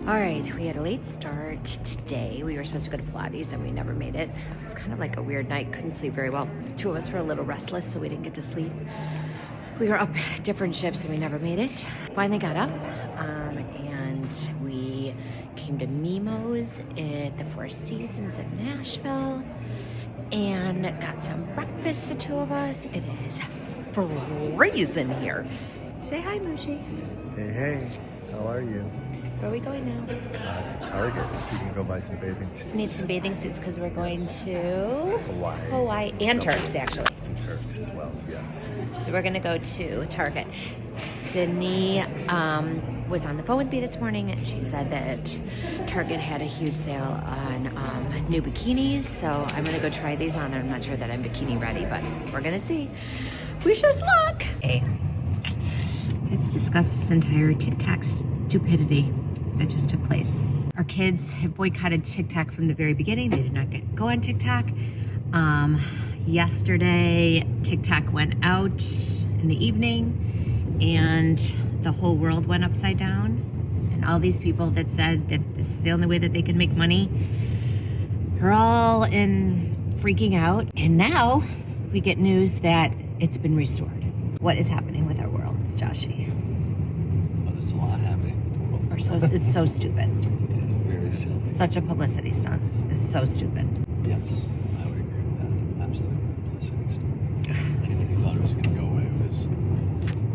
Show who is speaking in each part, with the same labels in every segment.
Speaker 1: All right, we had a late start today. We were supposed to go to Pilates and we never made it. It was kind of like a weird night, couldn't sleep very well. The two of us were a little restless, so we didn't get to sleep. We were up different shifts and we never made it. Finally got up and we came to Mimo's at the Four Seasons in Nashville and got some breakfast, the two of us. It is freezing here. Say hi, Mushi.
Speaker 2: Hey, how are you?
Speaker 1: Where are we going now?
Speaker 2: To Target, so you can go buy some bathing suits.
Speaker 1: Need some bathing suits because we're going to
Speaker 2: Hawaii
Speaker 1: and Turks, actually.
Speaker 2: And Turks as well, yes.
Speaker 1: So we're going to go to Target. Sydney was on the phone with me this morning, and she said that Target had a huge sale on new bikinis. So I'm going to go try these on. I'm not sure that I'm bikini ready, but we're going to see. Wish us luck. Hey, let's discuss this entire TikTok stupidity that just took place. Our kids have boycotted TikTok from the very beginning. They did not go on TikTok. Yesterday, TikTok went out in the evening and the whole world went upside down. And all these people that said that this is the only way that they can make money are all in freaking out. And now we get news that it's been restored. What is happening with our world, Joshy?
Speaker 2: Well, there's a lot happening.
Speaker 1: It's so stupid.
Speaker 2: It is very silly.
Speaker 1: Such a publicity stunt. It's so stupid.
Speaker 2: Yes, I would agree with that. Absolutely publicity stunt. Like, if you thought it was going to go away, it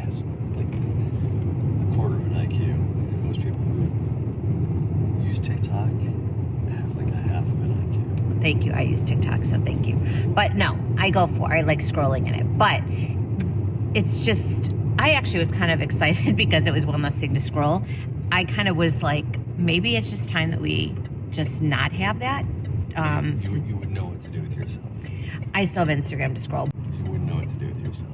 Speaker 2: has like a quarter of an IQ. And most people who use TikTok have like a half of an IQ.
Speaker 1: Thank you. I use TikTok, so thank you. But no, I like scrolling in it. But it's just, I actually was kind of excited because it was one less thing to scroll. I kind of was like, maybe it's just time that we just not have that.
Speaker 2: You wouldn't know what to do with yourself.
Speaker 1: I still have Instagram to scroll.
Speaker 2: You wouldn't know what to do with yourself.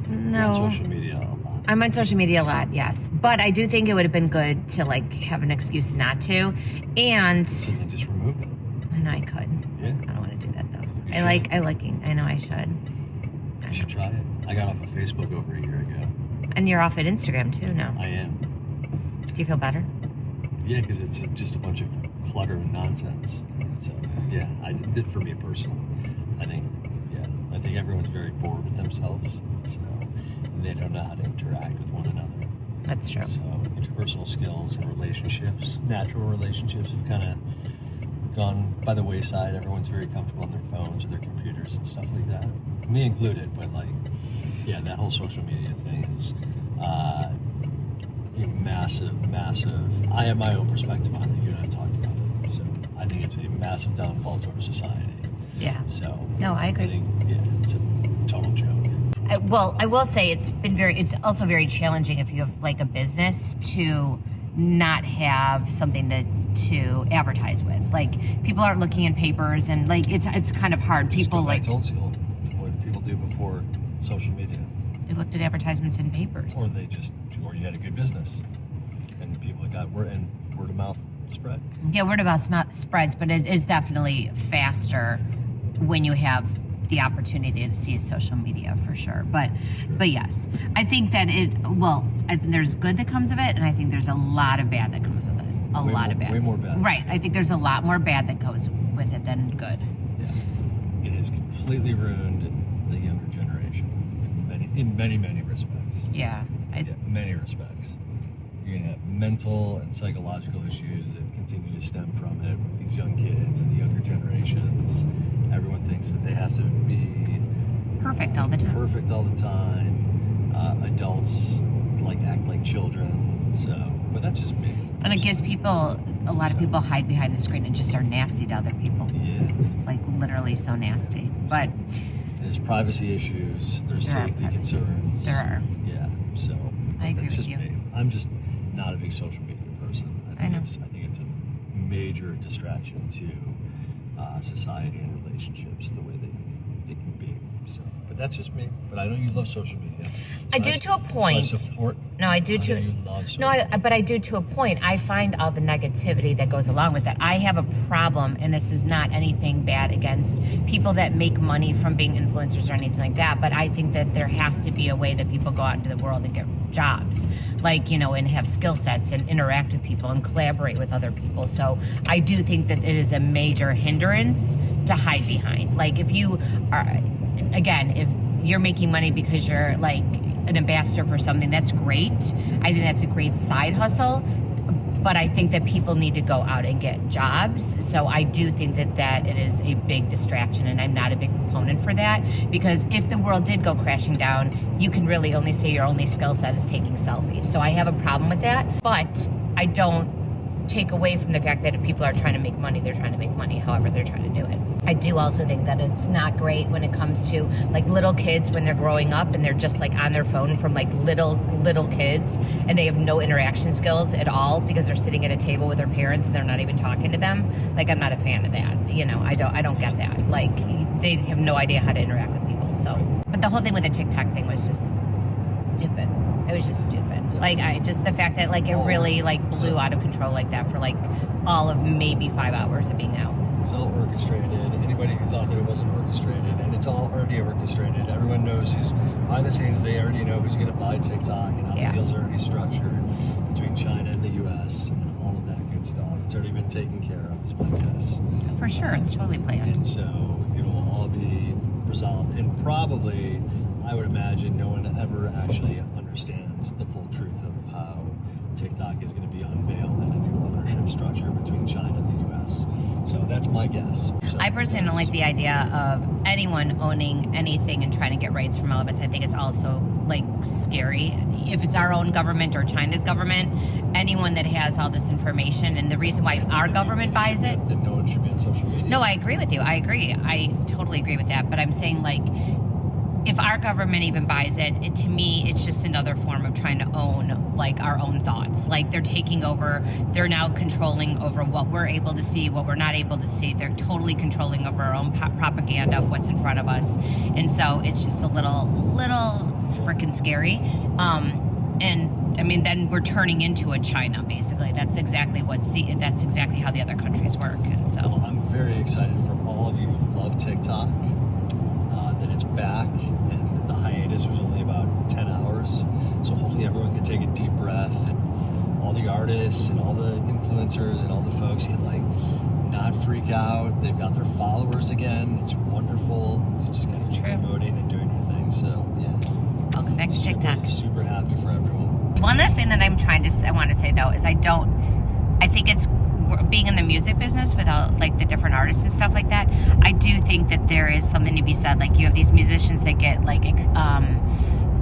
Speaker 1: No.
Speaker 2: You're on social media a lot.
Speaker 1: I'm on social media a lot, yes. But I do think it would have been good to like have an excuse not to. And
Speaker 2: then just remove it.
Speaker 1: I know I could.
Speaker 2: Yeah.
Speaker 1: I don't want to do that though.
Speaker 2: You
Speaker 1: I know I should.
Speaker 2: You should try it. I got off of Facebook over a year ago.
Speaker 1: And you're off at Instagram too now.
Speaker 2: I am.
Speaker 1: Do you feel better?
Speaker 2: Yeah, because it's just a bunch of clutter and nonsense. So, yeah, I did for me personally. I think everyone's very bored with themselves. So, they don't know how to interact with one another.
Speaker 1: That's true.
Speaker 2: So, interpersonal skills and relationships, natural relationships have kind of gone by the wayside. Everyone's very comfortable on their phones or their computers and stuff like that. Me included, but like, yeah, that whole social media thing is a massive. I have my own perspective on it. You and I have talked about it. So I think it's a massive downfall to our society.
Speaker 1: Yeah.
Speaker 2: So
Speaker 1: no, I agree.
Speaker 2: I think, it's a total joke.
Speaker 1: I will say it's also very challenging if you have like a business to not have something to advertise with. Like people aren't looking in papers and like it's kind of hard. People like
Speaker 2: old school. What did people do before social media?
Speaker 1: They looked at advertisements in papers.
Speaker 2: Or you had a good business and people got word of mouth spread.
Speaker 1: Yeah, word of mouth spreads, but it is definitely faster when you have the opportunity to see social media for sure. But yes, I think that I think there's good that comes of it, and I think there's a lot of bad that comes with it. Way more bad. Right. I think there's a lot more bad that goes with it than good.
Speaker 2: Yeah. It has completely ruined the younger generation in many respects.
Speaker 1: Yeah.
Speaker 2: Many respects. You're going to have mental and psychological issues that continue to stem from it with these young kids and the younger generations. Everyone thinks that they have to be
Speaker 1: perfect all the time.
Speaker 2: Adults act like children. So, but that's just me.
Speaker 1: And it gives a lot of people hide behind the screen and just are nasty to other people.
Speaker 2: Yeah.
Speaker 1: Like literally so nasty. But
Speaker 2: there's privacy issues. There's safety concerns.
Speaker 1: There are.
Speaker 2: Yeah. So
Speaker 1: I agree with you.
Speaker 2: Me. I'm just not a big social media person.
Speaker 1: I know.
Speaker 2: I think it's a major distraction to society and relationships the way they can be. So, But that's just me. But I know you love social media.
Speaker 1: I do to a point.
Speaker 2: So I support.
Speaker 1: No, I do
Speaker 2: I know
Speaker 1: to.
Speaker 2: you love social
Speaker 1: No,
Speaker 2: media.
Speaker 1: but I do to a point. I find all the negativity that goes along with it. I have a problem, and this is not anything bad against people that make money from being influencers or anything like that. But I think that there has to be a way that people go out into the world and get jobs, like, you know, and have skill sets and interact with people and collaborate with other people. So I do think that it is a major hindrance to hide behind. Like, if you are, again, if you're making money because you're like an ambassador for something, that's great. I think that's a great side hustle. But I think that people need to go out and get jobs. So I do think that it is a big distraction, and I'm not a big proponent for that, because if the world did go crashing down, you can really only say your only skill set is taking selfies. So I have a problem with that, but I don't take away from the fact that if people are trying to make money, they're trying to make money however they're trying to do it. I do also think that it's not great when it comes to like little kids when they're growing up and they're just like on their phone from like little kids, and they have no interaction skills at all because they're sitting at a table with their parents and they're not even talking to them. Like, I'm not a fan of that. You know, I don't get that. Like, they have no idea how to interact with people. So, but the whole thing with the TikTok thing was just stupid. It was just stupid. Like, the fact that like it really like blew out of control like that for like all of maybe 5 hours of being out.
Speaker 2: It was all orchestrated. Anybody who thought that it wasn't orchestrated, and it's all already orchestrated. Everyone knows who's behind the scenes. They already know who's going to buy TikTok and how the deals are already structured between China and the U.S. and all of that good stuff. It's already been taken care of, is my guess.
Speaker 1: For sure, it's totally planned.
Speaker 2: And so it will all be resolved. And probably, I would imagine, no one ever actually understands the full truth of how TikTok is going to be unveiled in a new ownership structure between China and the U.S. So that's my guess. So
Speaker 1: I personally don't like the idea of anyone owning anything and trying to get rights from all of us. I think it's also like scary. If it's our own government or China's government, anyone that has all this information, and the reason why our government buys it.
Speaker 2: Then no one should be on social media.
Speaker 1: No, I agree with you. I agree. I totally agree with that. But I'm saying, like, if our government even buys it, to me, it's just another form of trying to own, like, our own thoughts. Like, they're taking over, they're now controlling over what we're able to see, what we're not able to see. They're totally controlling over our own propaganda of what's in front of us. And so it's just a little freaking scary. And I mean, then we're turning into a China, basically. That's exactly how the other countries work. And so
Speaker 2: well, I'm very excited for all of you who love TikTok. That it's back, and the hiatus was only about 10 hours, so hopefully everyone can take a deep breath, and all the artists and all the influencers and all the folks can like not freak out. They've got their followers again. It's wonderful. You just gotta keep promoting and doing your thing. So yeah,
Speaker 1: welcome back to TikTok.
Speaker 2: Super happy for everyone.
Speaker 1: One last thing that I want to say though is I think it's being in the music business with all like the different artists and stuff like that. I do think that there is something to be said. Like, you have these musicians that get like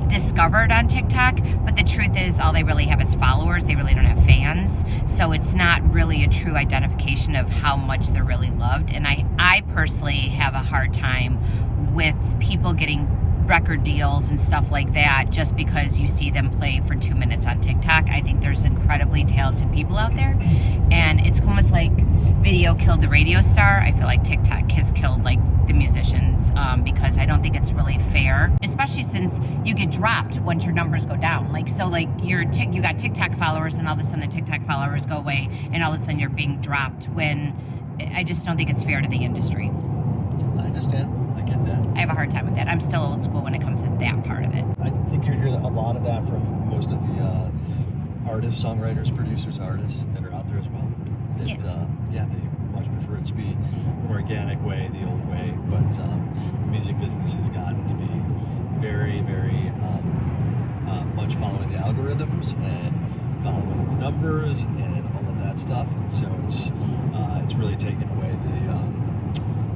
Speaker 1: discovered on TikTok, but the truth is all they really have is followers. They really don't have fans. So it's not really a true identification of how much they're really loved. And I personally have a hard time with people getting record deals and stuff like that just because you see them play for 2 minutes on TikTok. I think there's incredibly talented people out there, and it's almost like video killed the radio star. I feel like TikTok has killed like the musicians, because I don't think it's really fair, especially since you get dropped once your numbers go down. Like, so like you got TikTok followers, and all of a sudden the TikTok followers go away, and all of a sudden you're being dropped, when I just don't think it's fair to the industry.
Speaker 2: I understand. I get that.
Speaker 1: I have a hard time with that. I'm still old school when it comes to that part of it.
Speaker 2: I think you hear a lot of that from most of the artists, songwriters, producers, artists that are out there as well. That, they much prefer it to be an organic way, the old way. But the music business has gotten to be very, very much following the algorithms and following the numbers and all of that stuff. And so it's really taken away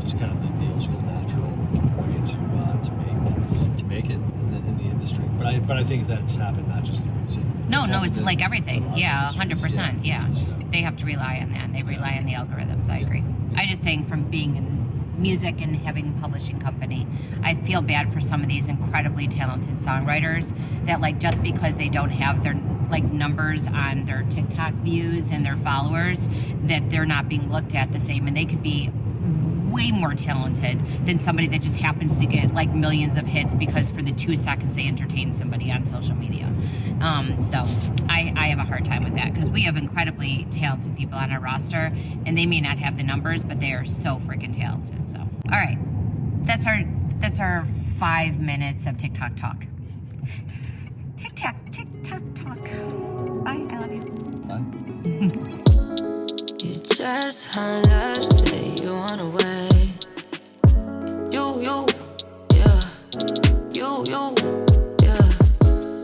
Speaker 2: just kind of the old school natural way to make it in the industry. But I think that's happened not just in music.
Speaker 1: No, it's like everything. Yeah, 100%. Yeah,
Speaker 2: So,
Speaker 1: they have to rely on that. They rely on the algorithms. I agree. I'm just saying, from being in music and having a publishing company, I feel bad for some of these incredibly talented songwriters that, like, just because they don't have their like numbers on their TikTok views and their followers, that they're not being looked at the same, and they could be
Speaker 3: way more talented than somebody that just happens to get like millions of hits because for the 2 seconds they entertain somebody on social media. So I have a hard time with that because we have incredibly talented people on our roster, and they may not have the numbers, but they are so freaking talented. So, all right, that's our 5 minutes of TikTok talk. TikTok talk. Bye. I love you.
Speaker 2: Bye.
Speaker 4: You just hung up, say you want away. You, yeah. You.